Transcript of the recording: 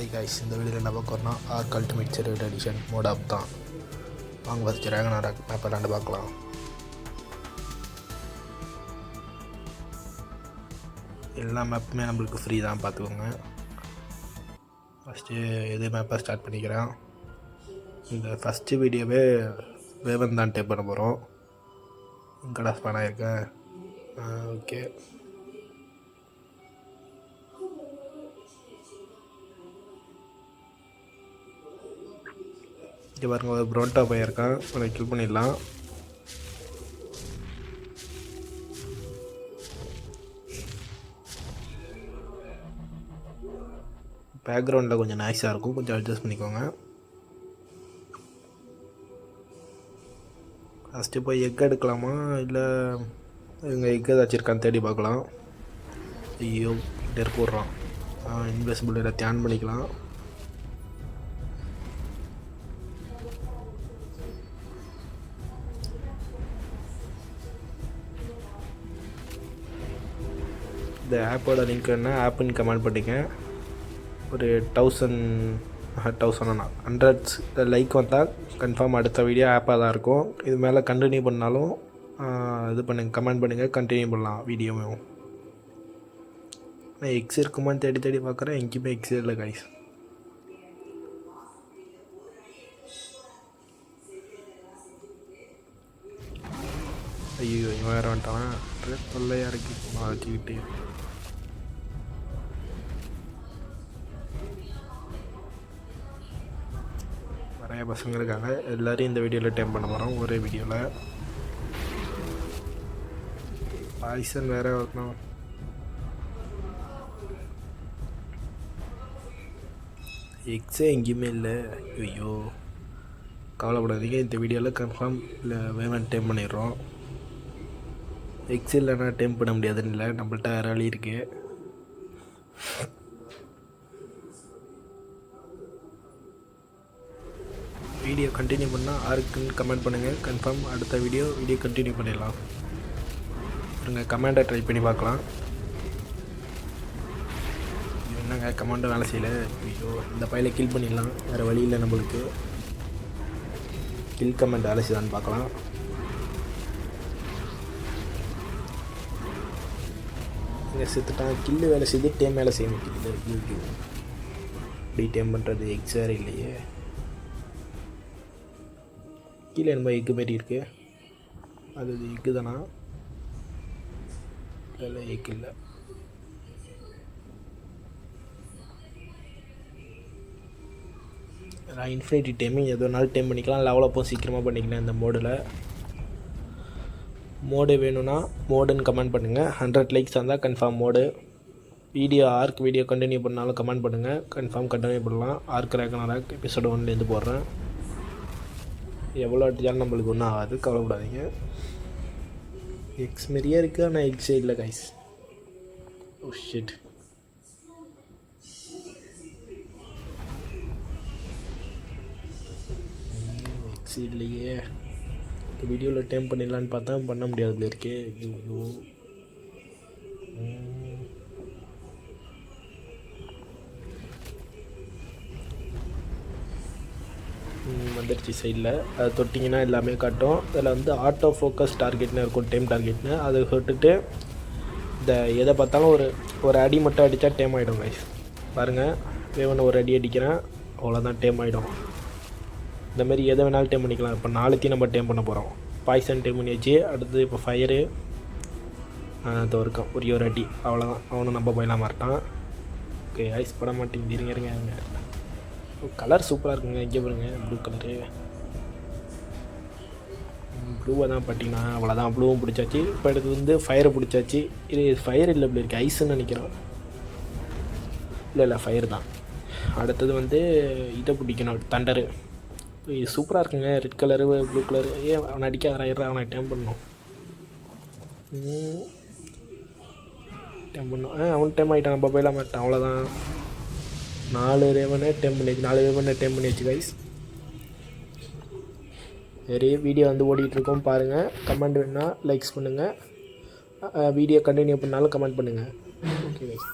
High guys, இந்த வீடியோவில் என்ன பார்க்க வரணும், Ark ultimate server edition mod app தான். வாங்க ஃபஸ்ட்டு ரேகனாராக் மேப் விளாண்டு பார்க்கலாம். எல்லா மேப்புமே நம்மளுக்கு ஃப்ரீ தான், பார்த்துக்கோங்க. ஃபஸ்ட்டு எது மேப்பை ஸ்டார்ட் பண்ணிக்கிறேன். இந்த ஃபஸ்ட்டு வீடியோவே வேவன் தான் டேப் பண்ண போகிறோம். இங்கடா ஸ்பான் ஆகிருக்கேன். ஓகே, இங்கே பாருங்க, ஒரு ப்ரோட்டா போயிருக்கான். அதை கில் பண்ணிடலாம். பேக்ரவுண்டில் கொஞ்சம் நாய்ஸாக இருக்கும், கொஞ்சம் அட்ஜஸ்ட் பண்ணிக்கோங்க. ஃபஸ்ட்டு போய் எக் எடுக்கலாமா, இல்லை இவங்க எக் ஏதாச்சும் இருக்கான்னு தேடி பார்க்கலாம். ஐயோ, டெர்க் போடுறான். இன்வெஸ்டிபிள் இதை தியான் பண்ணிக்கலாம். இந்த ஆப்போட லிங்க் என்ன ஆப்புன்னு கமெண்ட் பண்ணிங்க. ஒரு 100 லைக் வந்தால் கன்ஃபார்ம் அடுத்த வீடியோ ஆப்பாக தான் இருக்கும். இது மேலே கண்டினியூ பண்ணாலும் இது பண்ணுங்கள், கமெண்ட் பண்ணுங்கள், கண்டினியூ பண்ணலாம் வீடியோவும். நான் எக்ஸ் இருக்குமான்னு தேடி தேடி பார்க்குறேன், எங்கேயுமே எக்ஸ் இல்லை கைஸ். ஐயோ, இவன் வேறு வந்துட்டான். தொல்லையாக இருக்கு வச்சுக்கிட்டு. நிறைய பசங்க இருக்காங்க, எல்லோரையும் இந்த வீடியோவில் டைம் பண்ண போகிறோம். ஒரே வீடியோவில் பாய்சன் வேறு வரணும். எக்ஸே எங்கேயுமே இல்லை. ஐயோ, கவலைப்படாதீங்க, இந்த வீடியோவில் கன்ஃபார்ம் இல்லை வேவன் டைம் பண்ணிடுறோம். எக்ஸ் இல்லைன்னா டைம் பண்ண முடியாதுன்னு இல்லை, நம்மள்ட்ட வேறு வழி இருக்குது. வீடியோ கண்டினியூ பண்ணால் ஆருக்குன்னு கமெண்ட் பண்ணுங்கள், கன்ஃபார்ம் அடுத்த வீடியோ கண்டினியூ பண்ணிடலாம். பாருங்கள், கமெண்டை ட்ரை பண்ணி பார்க்கலாம். என்னங்க கமெண்ட்டும் வேலை செய்யலை. ஐயோ, இந்த பையில கில் பண்ணிடலாம், வேறு வழி இல்லை நம்மளுக்கு. கில் கமெண்ட் வேலை செய்தான்னு பார்க்கலாம். இங்கே செத்துட்டான். கில்லு வேலை செய்து டேம் வேலை செய்ய முடியல. ஐயோ, இப்படி டேம் பண்ணுறது எக்ஸ் வேறு இல்லையே. கீழே நம்ம எக்கு மாரி இருக்கு, அது எக்கு தானா? இல்லை, எக்கு இல்லை. நான் இன்ஃபினிட்டி டைமிங் எது வேணாலும் டைம் பண்ணிக்கலாம். லெவலப்பும் சீக்கிரமாக பண்ணிக்கலாம். இந்த மோடு வேணும்னா மோடுன்னு கமெண்ட் பண்ணுங்கள். 100 லைக்ஸ் வந்தால் confirm mod. Ark video continue பண்ணாலும் கமெண்ட் பண்ணுங்கள், கன்ஃபார்ம் கண்டினியூ பண்ணலாம். ஆர்க் ரேகனாராக் எபிசோடு 1 போடுறேன். எவ்வளோ அடித்தாலும் நம்மளுக்கு ஒன்றும் ஆகாது, கவலைப்படாதீங்க. எக்ஸ் மாரியே இருக்குது, ஆனால் எக்ஸே இல்லை கைஸ். Oh shit. எக்ஸ் இல்லையே. இந்த வீடியோவில் டைம் பண்ணிடலான்னு பார்த்தா பண்ண முடியாதுல இருக்கே. ஐயோ, வந்துடுச்சு சைடில். அதை தொட்டிங்கன்னா எல்லாமே காட்டும். அதில் வந்து ஆட்டோ ஃபோக்கஸ் டார்கெட்னு இருக்கும், டைம் டார்கெட்னு. அதை விட்டுட்டு இந்த எதை பார்த்தாலும் ஒரு அடி மட்டும் அடித்தா டைம் ஆகிடும் கைஸ். பாருங்கள், வேவனை ஒரு அடி அடிக்கிறேன், அவ்வளோதான் டைம் ஆகிடும். இந்தமாரி எதை வேணாலும் டைம் பண்ணிக்கலாம். இப்போ 4 நம்ம டைம் பண்ண போகிறோம். பாய்சன் டைம் பண்ணியாச்சு. அடுத்து இப்போ ஃபயரு இருக்கான், ஒரு அடி, அவ்வளோதான். அவனும் நம்ம போயிடலாம் மாட்டான். ஓகே, ஐஸ் பட மாட்டேங்குது. இருங்க. கலர் சூப்பராக இருக்குங்க. இங்கே பாருங்க, ப்ளூ கலரு. ப்ளூவை தான் பார்த்தீங்கன்னா அவ்வளோதான். ப்ளூவும் பிடிச்சாச்சு. இப்போ அடுத்து வந்து ஃபயரை பிடிச்சாச்சு. இது ஃபயர் இல்லை, இப்படி இருக்குது, ஐஸுன்னு நினைக்கிறோம். இல்லை ஃபயர் தான். அடுத்தது வந்து இதை பிடிக்கணும், தண்டரு. இது சூப்பராக இருக்குங்க, ரெட் கலரு ப்ளூ கலரு. அவனை அடிக்க அவனை டைம் பண்ணணும். அவன் டைம் ஆகிட்டான், நம்ம போயிடலாம் மாட்டான், அவ்வளோதான். 4 வேவனை டைம் பண்ணியாச்சு கைஸ். சரி, வீடியோ வந்து ஓடிட்டுருக்கோம் பாருங்கள். கமெண்ட் வேணுன்னா லைக்ஸ் பண்ணுங்கள், வீடியோ கண்டினியூ பண்ணாலும் கமெண்ட் பண்ணுங்கள். Okay guys.